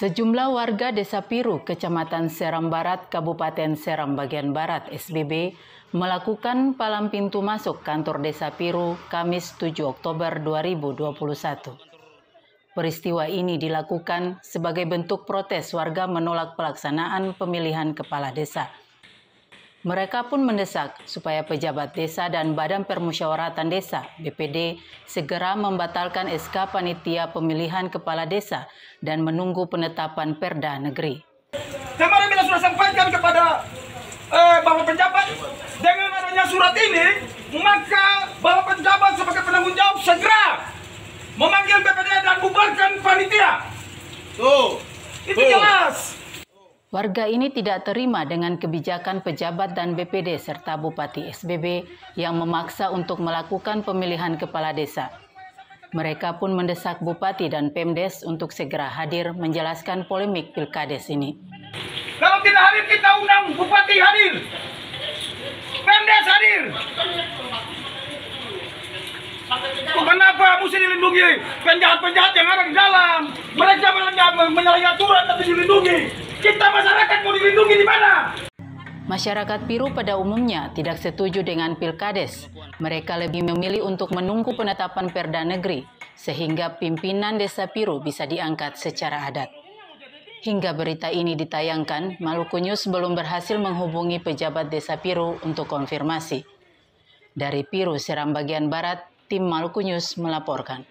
Sejumlah warga Desa Piru, Kecamatan Seram Barat, Kabupaten Seram bagian Barat, SBB, melakukan palang pintu masuk kantor Desa Piru Kamis 7 Oktober 2021. Peristiwa ini dilakukan sebagai bentuk protes warga menolak pelaksanaan pemilihan kepala desa. Mereka pun mendesak supaya pejabat desa dan Badan Permusyawaratan Desa (BPD) segera membatalkan SK Panitia Pemilihan Kepala Desa dan menunggu penetapan Perda Negeri. Kemarin kita sudah sampaikan kepada Bapak Pejabat, dengan adanya surat ini, maka Bapak Pejabat sebagai penanggung jawab segera memanggil BPD dan bubarkan panitia. Itu jelas. Warga ini tidak terima dengan kebijakan pejabat dan BPD serta Bupati SBB yang memaksa untuk melakukan pemilihan kepala desa. Mereka pun mendesak Bupati dan Pemdes untuk segera hadir menjelaskan polemik Pilkades ini. Kalau tidak hadir, kita undang Bupati hadir, Pemdes hadir. Kenapa mesti dilindungi penjahat-penjahat yang ada di dalam? Mereka menyalahi aturan tapi dilindungi. Kita masyarakat mau dilindungi di mana? Masyarakat Piru pada umumnya tidak setuju dengan Pilkades. Mereka lebih memilih untuk menunggu penetapan Perda Negeri, sehingga pimpinan Desa Piru bisa diangkat secara adat. Hingga berita ini ditayangkan, Maluku News belum berhasil menghubungi pejabat Desa Piru untuk konfirmasi. Dari Piru, Seram bagian Barat, tim Maluku News melaporkan.